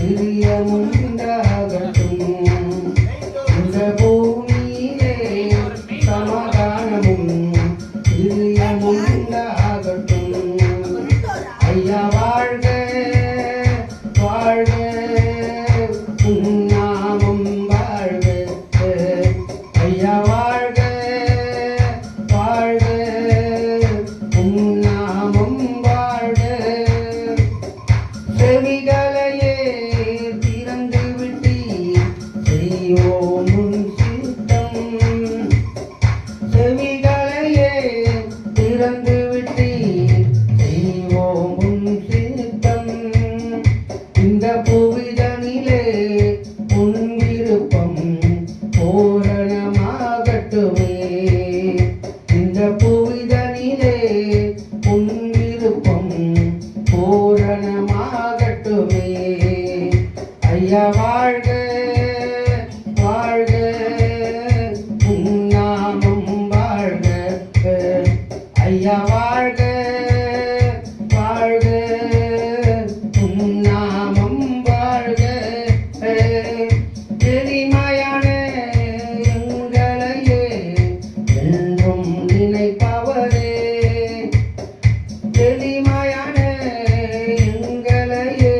பிரியமுண்டாகட்டும். இந்த பூமியிலே சமாதானமும் பிரியமுண்டாகட்டும். ஐயா வாழ்க வாழ்க, உம் நாமம் வாழ்க. ஐயா வாழ்க வாழ்க, உம் நாமம் வாழ்க. செவிகளையே திறந்து விட்டீர், செய்வோம் உன் சித்தம். செவிகளையே திறந்து விட்டீர், செய்வோம் உன் சித்தம். இந்த புவிதனிலே உன் விருப்பம் பூரணமாகட்டுமே. இந்த புவிதனிலே உன் விருப்பம் பூரணமாகட்டுமே. ஐயா வாழ்க வாழ்க, உம் நாமம் வாழ்க. ஐயா வாழ்க வாழ்க, உம் நாமம் வாழ்க. எளிமையான எங்களையே என்றும் நினைப்பவரே, எளிமையான எங்களையே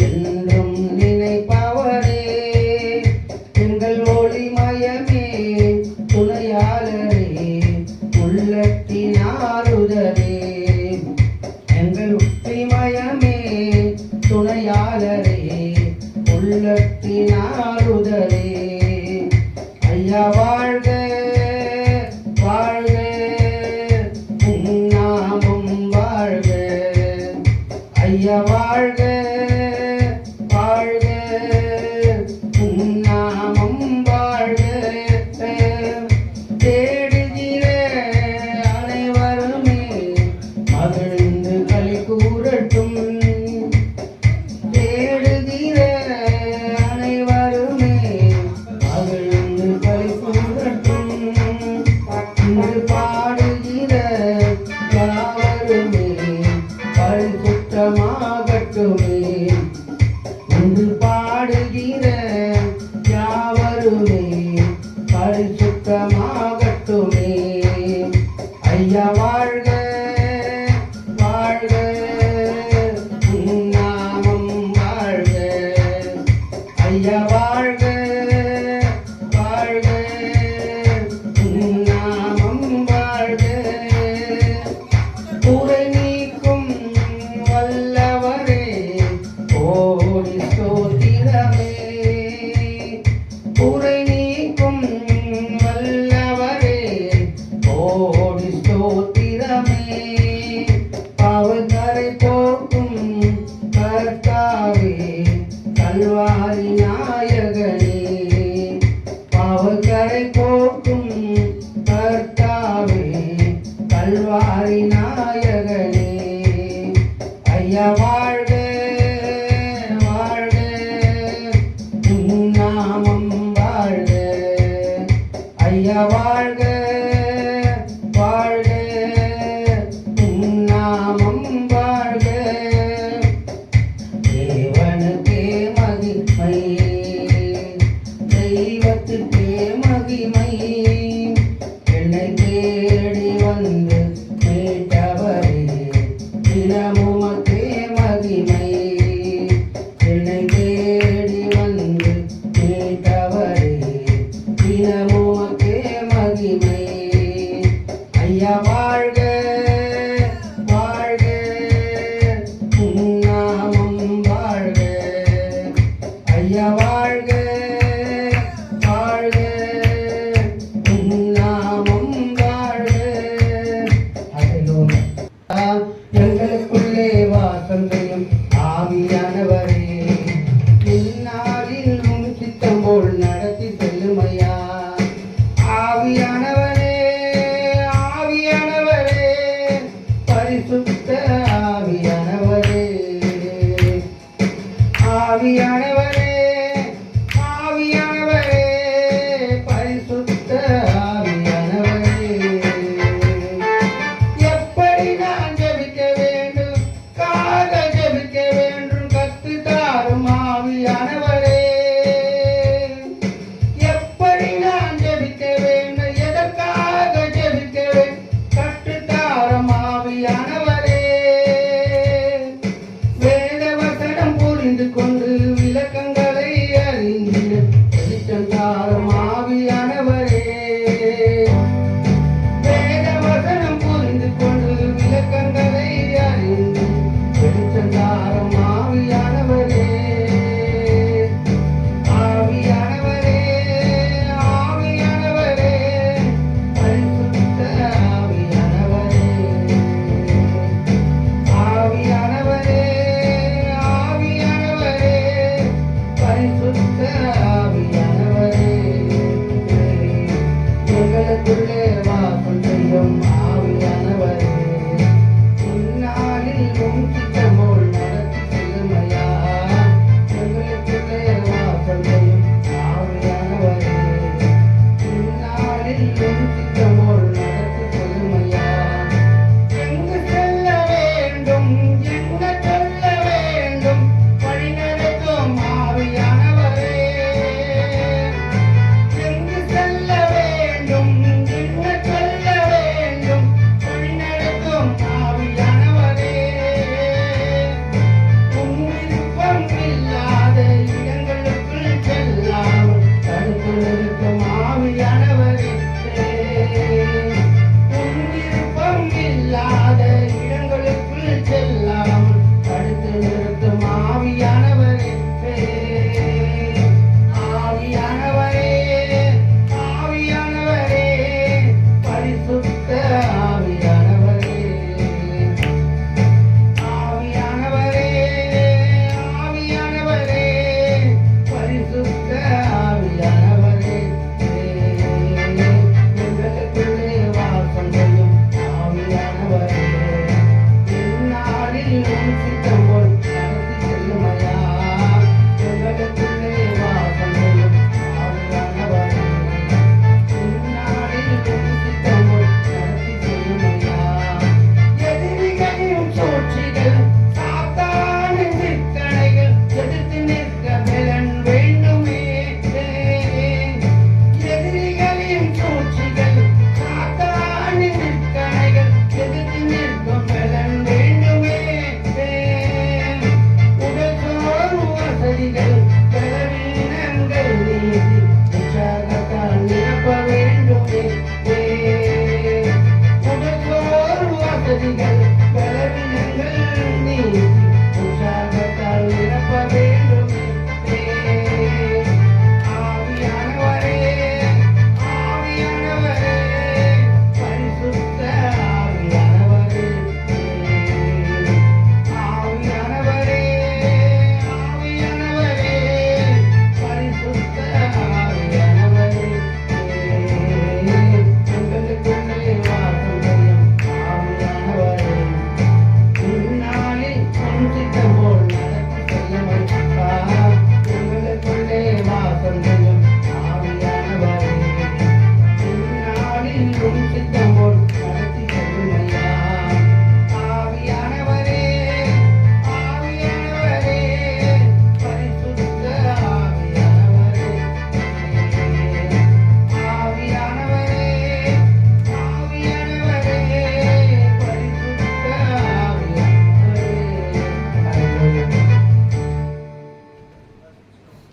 என்றும் நினைப்பவரே. எங்கள் ஒளிமயமே துணையாளரே, உள்ளத்தின் ஆறுதலே. எங்கள் ஒளிமயமே துணையாளரே, உள்ளத்தின் ஆறுதலே. ஐயா வாழ்க வாழ்க, உம் நாமம் வாழ்க. ஐயா வாழ்க வாழ்க, உம் நாமம் வாழ்க. தேடுகிற அனைவருமே மகிழ்ந்து களி கூறட்டும். தேடுகிற அனைவருமே மகிழ்ந்து களி கூறட்டும். இன்று பாடுகிற யாவருமே பரிசுத்தமாகட்டுமே. இன்று பாடுகிற யாவருமே பரிசுத்தமாகட்டுமே. ஐயா வாழ்க வாழ்க, உம் நாமம் வாழ்க. ஐயா வாழ்க வாழ்க, உம் நாமம் வாழ்க. குறை நீக்கும் வல்லவரே, கோடி ஸ்தோத்திரமே. குறை நீக்கும் வல்லவரே, கோடி ஸ்தோத்திரமே. பாவக்கரை போக்கும் கர்த்தாவே, கல்வாரி நாயகனே. பாவக்கரை போக்கும் கர்த்தாவே, கல்வாரி நாயகனே. ஐயா வாழ்க வாழ்க, உம் நாமம் வாழ்க. ஐயா வாழ்க வாழ்க, உம் நாமம் வாழ்க. தேவனுக்கே மகிமை, தெய்வத்துக்கே மகிமை. என்னை தேடி வந்து மீட்டவரே, தினமுமக்கே மகிமை. என்னை தேடி வந்து மீட்டவரே, தினமுமக்கே மகிமை. ஐயா வாழ்க வாழ்க, உம் நாமம் வாழ்க. ஐயா வாழ்க வாழ்க, உம் நாமம் வாழ்க. அல்லேலூயா. எங்களுக்குள்ளே வாசம் செய்யும் ஆவியானவரே, இந்நாளில் உம் சித்தம் போல் நடத்தி செல்லுமையா. ஆவியானவரே ஆவியானவரே, பரிசுத்த ஆவியானவரே. ஆவியானவரே